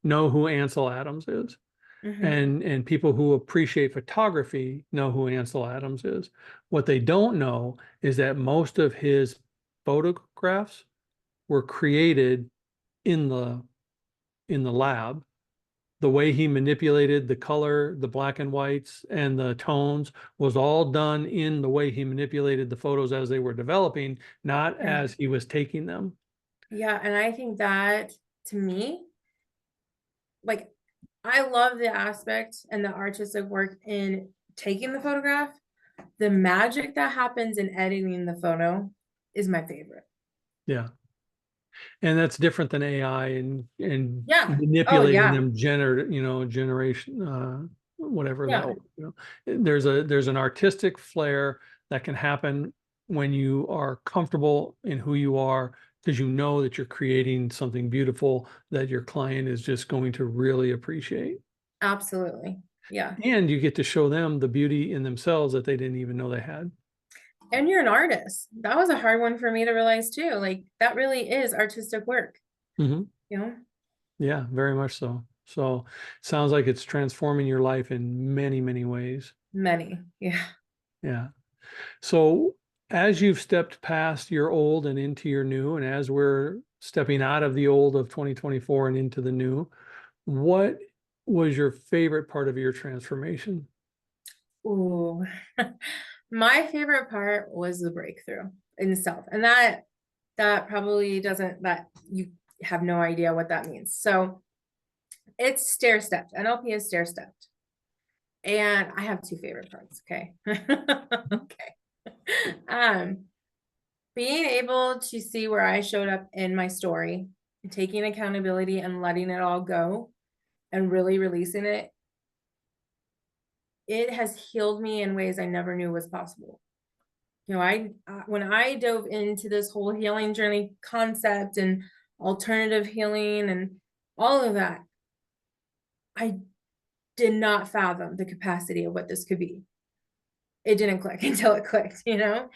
know who Ansel Adams is. Mhm. And people who appreciate photography know who Ansel Adams is. What they don't know is that most of his photographs were created in the lab. The way he manipulated the color, the black and whites, and the tones was all done in the way he manipulated the photos as they were developing, not Yeah. as he was taking them. Yeah, and I think that to me, like I love the aspect and the artistic work in taking the photograph. The magic that happens in editing the photo is my favorite. Yeah. And that's different than AI and Yeah. Oh manipulating yeah. them generation whatever that Yeah. there's an artistic flair that can happen when you are comfortable in who you are, because you know that you're creating something beautiful that your client is just going to really appreciate. Absolutely. Yeah. And you get to show them the beauty in themselves that they didn't even know they had. And you're an artist. That was a hard one for me to realize too. Like that really is artistic work, Mhm. you know? Yeah, very much so. So sounds like it's transforming your life in many, many ways. Many. Yeah. Yeah. So as you've stepped past your old and into your new, and as we're stepping out of the old of 2024 and into the new, what was your favorite part of your transformation? Ooh. My favorite part was the breakthrough in self. And that probably doesn't that you have no idea what that means. So it's stair stepped. NLP is stair stepped. And I have two favorite parts. Okay. Okay. Being able to see where I showed up in my story, taking accountability and letting it all go and really releasing it, it has healed me in ways I never knew was possible. You know, when I dove into this whole healing journey concept and alternative healing and all of that, I did not fathom the capacity of what this could be. It didn't click until it clicked, you know?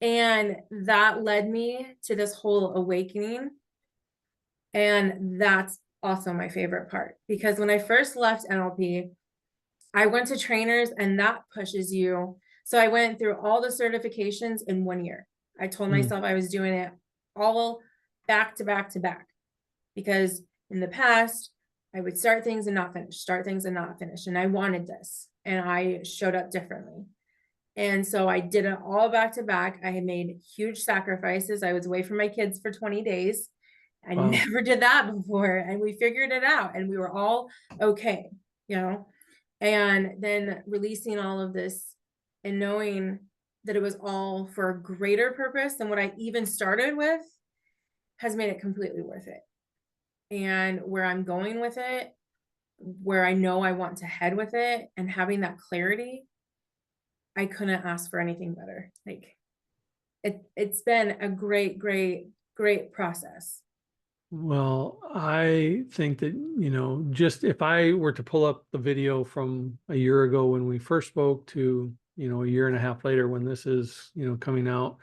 And that led me to this whole awakening. And that's also my favorite part because when I first left NLP, I went to trainers and that pushes you. So I went through all the certifications in 1 year. I told Mm. myself I was doing it all back to back to back because in the past, I would start things and not finish, start things and not finish. And I wanted this and I showed up differently. And so I did it all back to back. I had made huge sacrifices. I was away from my kids for 20 days. I Wow. never did that before. And we figured it out and we were all okay, you know? And then releasing all of this and knowing that it was all for a greater purpose than what I even started with has made it completely worth it. And where I'm going with it, where I know I want to head with it, and having that clarity, I couldn't ask for anything better. Like it's been a great, great, great process. Well, I think that, just if I were to pull up the video from a year ago when we first spoke to, a year and a half later when this is, coming out,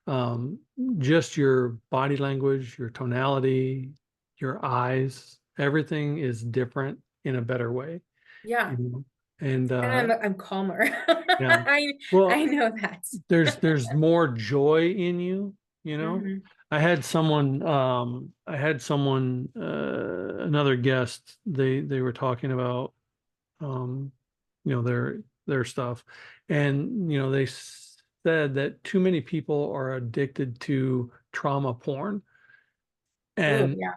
um, just your body language, your tonality, your eyes, everything is different in a better way, Yeah. you know? And And I'm calmer. yeah, I well, know that. there's more. In you, you know. Mhm. Another guest, they were talking about um their stuff, and they said that too many people are addicted to trauma porn. Oh And yeah.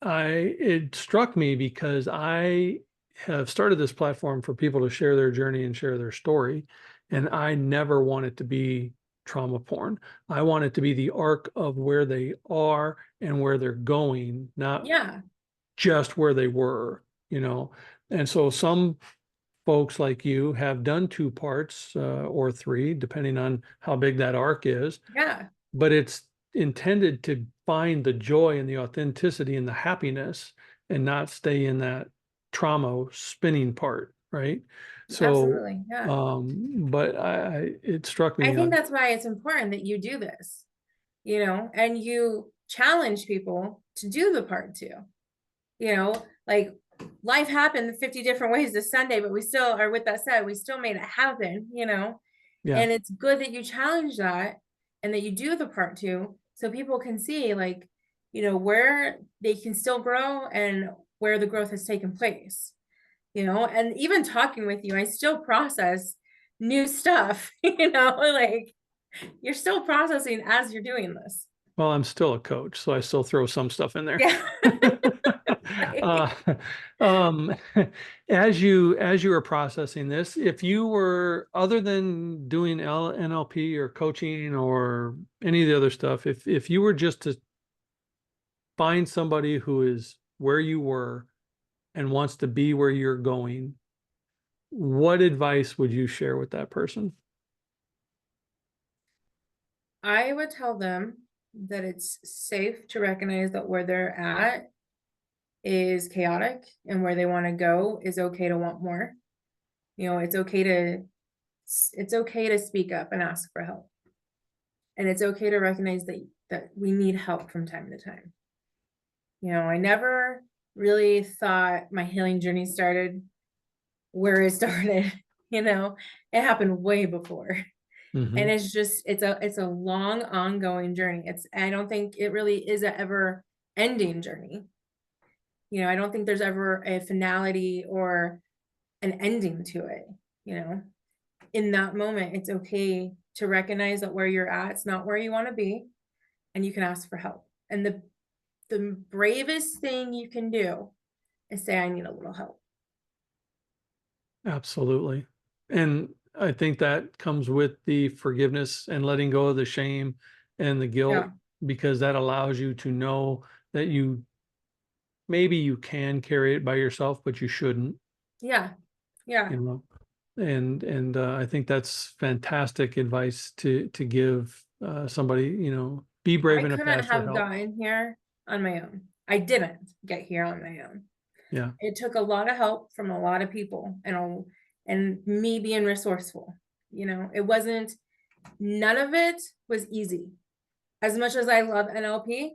it struck me because I have started this platform for people to share their journey and share their story. And I never want it to be trauma porn. I want it to be the arc of where they are and where they're going, not Yeah. just where they were. And so some folks like you have done 2 parts or 3, depending on how big that arc is, Yeah, but it's intended to find the joy and the authenticity and the happiness and not stay in that trauma spinning part, right? So, absolutely. Yeah. but it struck I me think on, that's why it's important that you do this, and you challenge people to do the part two. Like life happened 50 different ways this Sunday, but we still are, with that said, we still made it happen. yeah. And it's good that you challenge that and that you do the part two so people can see, like, where they can still grow and where the growth has taken place. And even talking with you, I still process new stuff, like you're still processing as you're doing this. Well, I'm still a coach, so I still throw some stuff in there. Yeah. Uh, um, as you were processing this, if you were, other than doing NLP or coaching or any of the other stuff, if you were just to find somebody who is where you were and wants to be where you're going, what advice would you share with that person? I would tell them that it's safe to recognize that where they're at is chaotic and where they want to go is okay to want more. It's okay to speak up and ask for help. And it's okay to recognize that we need help from time to time. I never really thought my healing journey started where it started. It happened way before. And Hmm. it's a long ongoing journey. I don't think it really is a ever ending journey. I don't think there's ever a finality or an ending to it. you know in that moment, it's okay to recognize that where you're at, it's not where you want to be, and you can ask for help. And the bravest thing you can do is say, I need a little help. Absolutely. And I think that comes with the forgiveness and letting go of the shame and the guilt, Yeah. because that allows you to know that maybe you can carry it by yourself, but you shouldn't, Yeah. Yeah. you know. And I think that's fantastic advice to give somebody, be brave I enough to couldn't ask for have help. gotten here on my own. I didn't get here on my own. Yeah. It took a lot of help from a lot of people, and me being resourceful. It wasn't, none of it was easy. As much as I love NLP,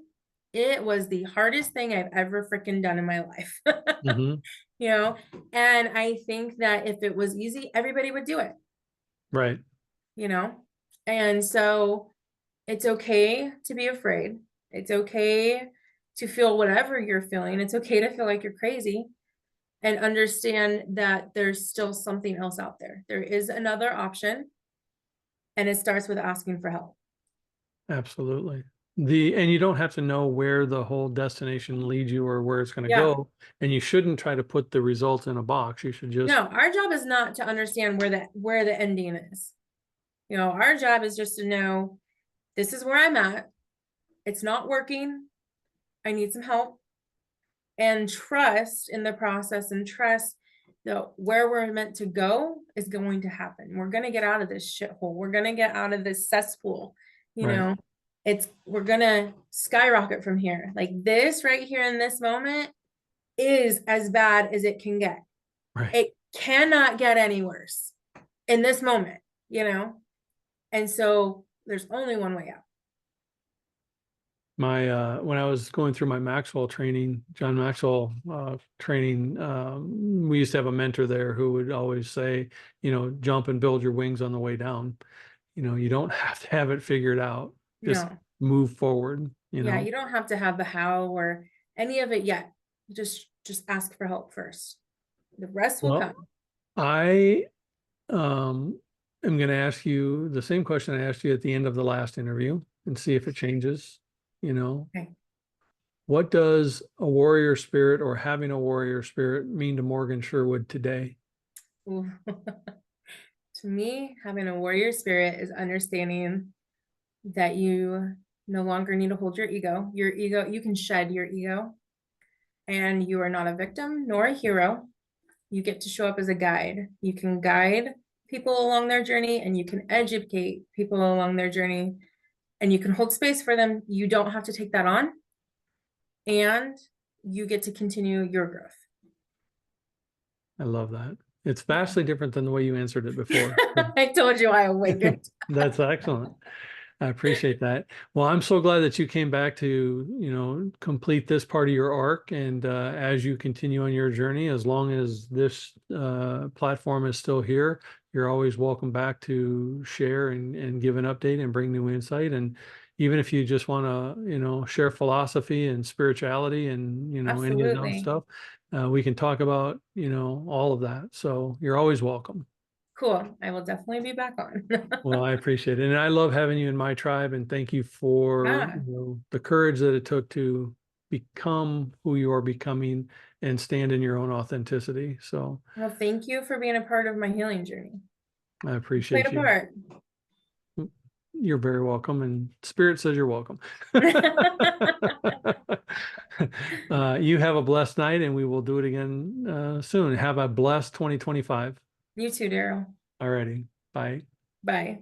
it was the hardest thing I've ever freaking done in my life. Hmm. you know, and I think that if it was easy, everybody would do it, Right. you know, and so it's okay to be afraid. It's okay to feel whatever you're feeling. It's okay to feel like you're crazy and understand that there's still something else out there. There is another option, and it starts with asking for help. Absolutely. And you don't have to know where the whole destination leads you or where it's going to Yeah. go. And you shouldn't try to put the result in a box. You should just, No, our job is not to understand where the ending is. Our job is just to know this is where I'm at. It's not working. I need some help, and trust in the process, and trust that where we're meant to go is going to happen. We're going to get out of this shithole. We're going to get out of this cesspool. You right, know, we're going to skyrocket from here. Like this right here in this moment is as bad as it can get. right. It cannot get any worse in this moment, and so there's only one way out. When I was going through my Maxwell training, John Maxwell training, we used to have a mentor there who would always say, jump and build your wings on the way down. You don't have to have it figured out. Just No. move forward, Yeah, you don't have to have the how or any of it yet. Just ask for help first. The rest will Well, come. I am going to ask you the same question I asked you at the end of the last interview and see if it changes. You know, Okay. what does a warrior spirit or having a warrior spirit mean to Morgan Sherwood today? Ooh. To me, having a warrior spirit is understanding that you no longer need to hold your ego. Your ego, you can shed your ego, and you are not a victim nor a hero. You get to show up as a guide. You can guide people along their journey, and you can educate people along their journey, and you can hold space for them. You don't have to take that on, and you get to continue your growth. I love that. It's vastly different than the way you answered it before. I told you I awakened. That's excellent. I appreciate that. Well, I'm so glad that you came back to, complete this part of your arc. And as you continue on your journey, as long as this platform is still here, you're always welcome back to share and give an update and bring new insight. And even if you just want to, share philosophy and spirituality and, any of those Absolutely. stuff, we can talk about, all of that. So you're always welcome. Cool. I will definitely be back on. Well, I appreciate it. And I love having you in my tribe. And thank you for Yeah. the courage that it took to become who you are becoming and stand in your own authenticity. So Well, thank you for being a part of my healing journey. I Played appreciate a you. part. You're very welcome. And Spirit says you're welcome. You have a blessed night, and we will do it again soon. Have a blessed 2025. You too, Daryl. Alrighty. Bye. Bye.